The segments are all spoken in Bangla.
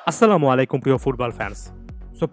আসসালামু আলাইকুম প্রিয় ফুটবল ফ্যান্স।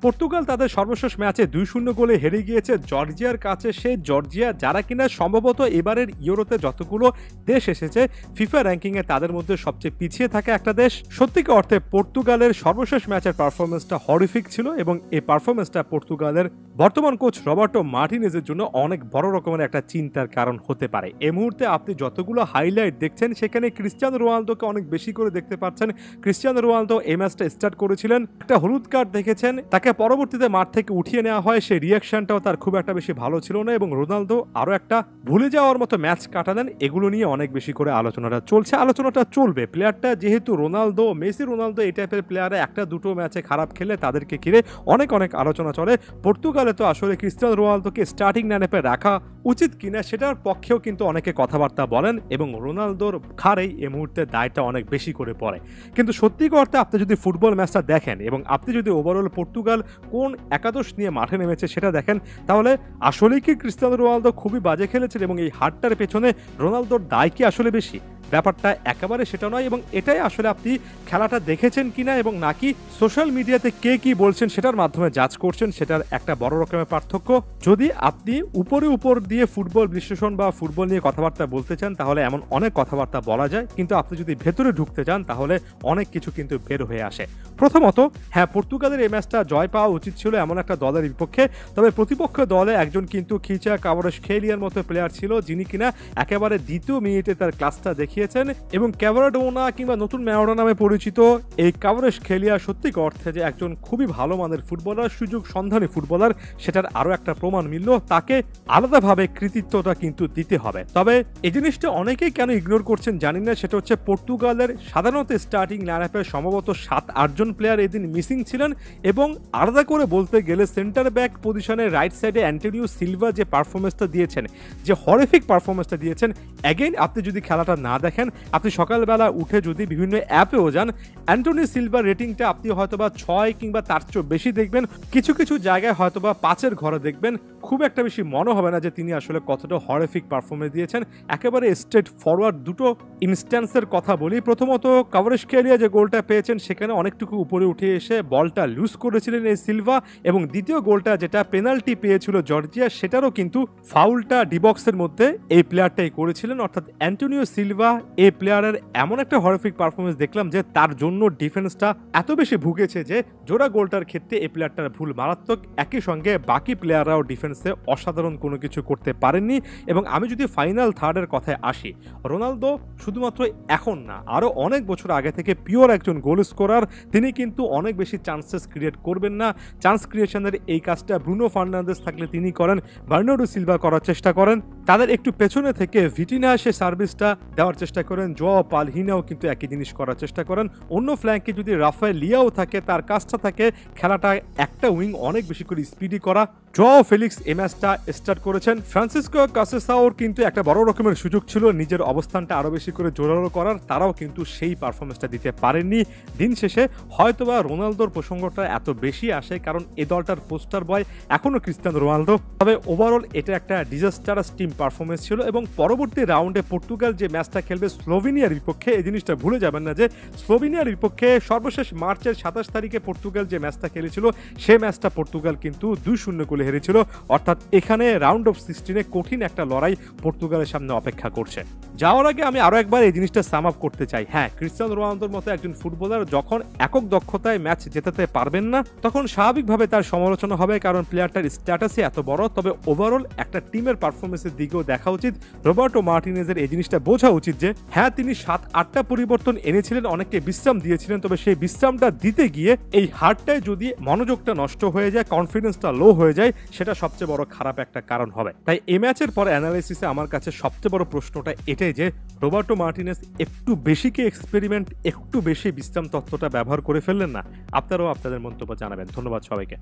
পর্তুগাল তাদের সর্বশেষ ম্যাচে ২-০ গোলে হেরে গিয়েছে জর্জিয়ার কাছে। সেই জর্জিয়া যারা কিনা সম্ভবত এবারের ইউরোতে যতগুলো দেশ এসেছে ফিফা র্যাঙ্কিংয়ে তাদের মধ্যে সবচেয়ে পিছিয়ে থাকা একটা দেশ। সত্যিকার অর্থে পর্তুগালের সর্বশেষ ম্যাচের পারফরমেন্সটা হরিফিক ছিল এবং এই পারফরমেন্সটা পর্তুগালের বর্তমান কোচ রবার্টো মার্টিনেজের জন্য অনেক বড় রকমের একটা চিন্তার কারণ হতে পারে। এই মুহূর্তে আপনি যতগুলো হাইলাইট দেখছেন সেখানে ক্রিস্টিয়ানো রোনালদোকে অনেক বেশি করে দেখতে পাচ্ছেন। ক্রিস্টিয়ানো রোনালদো এই ম্যাচটা স্টার্ট করেছিলেন, একটা হলুদ কার্ড দেখেছেন, তাকে পরবর্তীতে মাঠ থেকে উঠিয়ে নেওয়া হয়। সেই রিয়াকশনটাও তার খুব একটা বেশি ভালো ছিল না এবং রোনালদো আরো একটা ভুলে যাওয়ার মতো ম্যাচ কাটালেন। এগুলো নিয়ে অনেক বেশি করে আলোচনাটা চলবে। প্লেয়ারটা যেহেতু রোনালদো, রোনালদো এই টাইপের প্লেয়ারে একটা দুটো ম্যাচে খারাপ খেলে তাদেরকে ঘিরে অনেক আলোচনা চলে। পর্তুগালে তো আসলে ক্রিস্টিয়ানো রোনালদোকে স্টার্টিং লাইনআপে রাখা উচিত কিনা সেটার পক্ষেও কিন্তু অনেকে কথাবার্তা বলেন এবং রোনালদোর ঘাড়েই এই মুহূর্তে দায়টা অনেক বেশি করে পড়ে। কিন্তু সত্যি করতে আপনি যদি ফুটবল ম্যাচটা দেখেন এবং আপনি যদি ওভারঅল পর্তুগাল কোন একাদশ নিয়ে মাঠে নেমেছে সেটা দেখেন, তাহলে আসলেই কি ক্রিস্টিয়ানো রোনালদো খুবই বাজে খেলেছেন এবং এই হারটার পেছনে রোনালদোর দায় কি আসলে বেশি? ব্যাপারটা একেবারে সেটা নয় এবং এটাই আসলে আপনি খেলাটা দেখেছেন কিনা এবং নাকি সোশ্যাল মিডিয়াতে কে কি বলছেন সেটার মাধ্যমে জাজ করছেন, সেটার একটা বড় রকমের পার্থক্য। যদি আপনি উপর দিয়ে ফুটবল বিশ্লেষণ বা ফুটবল নিয়ে কথাবার্তা বলতে চান তাহলে এমন অনেক কথাবার্তা বলা যায়, কিন্তু আপনি যদি ভেতরে ঢুকতে চান তাহলে অনেক কিছু কিন্তু বের হয়ে আসে। প্রথমত, হ্যাঁ, পর্তুগালের এই ম্যাচটা জয় পাওয়া উচিত ছিল এমন একটা দলের বিপক্ষে, তবে প্রতিপক্ষ দলে একজন কিন্তু খিচা কাভারাশখেলিয়ার মতো প্লেয়ার ছিল যিনি কিনা একেবারে দ্বিতীয় মিনিটে তার ক্লাসটা দেখিয়েছেন এবং ক্যাভারাডোনা কিংবা নতুন ম্যারাডোনা নামে পরিচিত এই কাভারাশখেলিয়া সত্যিকার অর্থে যে একজন খুবই ভালো মানের ফুটবলার, সুযোগ সন্ধানী ফুটবলার, সেটার আরো একটা প্রমাণ মিলল। তাকে আলাদাভাবে কৃতিত্বটা কিন্তু দিতে হবে। তবে এই জিনিসটা অনেকেই কেন ইগনোর করছেন জানি না, সেটা হচ্ছে পর্তুগালের সাধারণত স্টার্টিং লাইনআপে সম্ভবত 7-8 জন প্লেয়ার এদিন মিসিং ছিলেন এবং আলাদা করে বলতে গেলে সেন্টার ব্যাক পজিশনে রাইট সাইডে অ্যান্টোনিও সিলভা যে পারফরমেন্সটা দিয়েছেন, যে হরিফিক পারফরমেন্সটা দিয়েছেন, অ্যাগেইন আপনি যদি খেলাটা না দেখেন, আপনি সকালবেলা উঠে যদি বিভিন্ন অ্যাপেও যান, অ্যান্টোনিও সিলভার রেটিংটা আপনি হয়তোবা 6 কিংবা তার চেয়েও বেশি দেখবেন, কিছু কিছু জায়গায় হয়তোবা 5-এর ঘরে দেখবেন। খুব একটা বেশি মনে হবে না যে তিনি আসলে কতটা হরিফিক পারফরমেন্স দিয়েছেন। একেবারে স্ট্রেট ফরওয়ার্ড দুটো ইনস্ট্যান্সের কথা বলি। প্রথমত, কাভারাশখেলিয়া যে গোলটা পেয়েছেন সেখানে অনেকটুকু উপরে উঠে এসে বলটা লুজ করেছিলেন এই সিলভা, এবং দ্বিতীয় গোলটা যেটা পেনাল্টি পেয়েছিল জর্জিয়া সেটারও কিন্তু ফাউলটা ডিবক্সের মধ্যে এই প্লেয়ারটাই করেছিলেন। অর্থাৎ অ্যান্টোনিও সিলভা এই প্লেয়ারের এমন একটা হরিফিক পারফরমেন্স দেখলাম যে তার জন্য ডিফেন্সটা এত বেশি ভুগেছে যে জোড়া গোলটার ক্ষেত্রে এই প্লেয়ারটার ভুল মারাত্মক। একই সঙ্গে বাকি প্লেয়াররাও ডিফেন্সে অসাধারণ কোনো কিছু করতে পারেননি। এবং আমি যদি ফাইনাল থার্ডের কথায় আসি, রোনালদো শুধুমাত্র এখন না, আরও অনেক বছর আগে থেকে পিওর একজন গোল স্কোরার। তিনি কিন্তু অনেক বেশি চান্সেস ক্রিয়েট করবেন না। চান্স ক্রিয়েশনের এই কাজটা ব্রুনো ফার্নান্দেজ থাকলে তিনি করেন, বার্নার্ডো সিলভা করার চেষ্টা করেন, তাদের একটু পেছনে থেকে ভিটিনা সে সার্ভিসটা দেওয়ার চেষ্টা করেন, জোয়াও পালহিনাও কিন্তু একই জিনিস করার চেষ্টা করেন। অন্য ফ্ল্যাঙ্কে যদি রাফায়েল লিয়াও থাকে, তার কাজটা থাকে খেলাটা একটা উইং অনেক বেশি করে স্পিডি করা। জোয়াও ফেলিক্স এই ম্যাচটা স্টার্ট করেছেন। ফ্রান্সিসকো কাসেসাওর কিন্তু একটা বড় রকমের সুযোগ ছিল নিজের অবস্থানটা আরো বেশি করে জোরালো করার, তারাও কিন্তু সেই পারফরমেন্সটা দিতে পারেননি। দিন শেষে হয়তোবা রোনালদোর প্রসঙ্গটা এত বেশি আসে কারণ এ দলটার পোস্টার বয় এখনো ক্রিস্টিয়ানো রোনালদো। তবে ওভারঅল এটা একটা ডিজাস্টারাস টিম পারফরমেন্স ছিল এবং পরবর্তী রাউন্ডে পর্তুগাল যে ম্যাচটা খেলবে স্লোভেনিয়ার বিপক্ষে, এই জিনিসটা ভুলে যাবেন না যে স্লোভেনিয়ার বিপক্ষে সর্বশেষ মার্চের 27 তারিখে পর্তুগাল যে ম্যাচটা খেলেছিল সেই ম্যাচটা পর্তুগাল কিন্তু 2-0 গোলে হেরেছিল। অর্থাৎ এখানে রাউন্ড অফ 16-এ কঠিন একটা লড়াই পর্তুগালের সামনে অপেক্ষা করছে। যাওয়ার আগে আমি আরো একবার এই জিনিসটা সাম আপ করতে চাই। হ্যাঁ, ক্রিস্টিয়ানো রোনালদোর মতো একজন ফুটবলার যখন একক দক্ষতায় ম্যাচ জেতাতে পারবেন না তখন স্বাভাবিকভাবে তার সমালোচনা হবে, কারণ প্লেয়ারটার স্ট্যাটাসই এত বড়। তবে ওভারঅল একটা টিমের পারফরমেন্সের দিকেও দেখা উচিত। রবার্টো মার্টিনেজের এই জিনিসটা বোঝা উচিত যে হ্যাঁ, তিনি 7-8টা পরিবর্তন এনেছিলেন, অনেককে বিশ্রাম দিয়েছিলেন, তবে সেই বিশ্রামটা দিতে গিয়ে এই হারটায় যদি মনোযোগটা নষ্ট হয়ে যায়, কনফিডেন্সটা লো হয়ে যায়, সেটা সবচেয়ে বড় খারাপ একটা কারণ হবে। তাই এই ম্যাচের পর অ্যানালাইসিসে আমার কাছে সবচেয়ে বড় প্রশ্নটা এটাই যে রবার্টো মার্টিনেজ একটু বেশি কি এক্সপেরিমেন্ট, একটু বেশি বিশ্রাম তত্ত্বটা ব্যবহার করে ফেললেন না? আপনারাও আপনাদের মন্তব্য জানাবেন। ধন্যবাদ সবাইকে।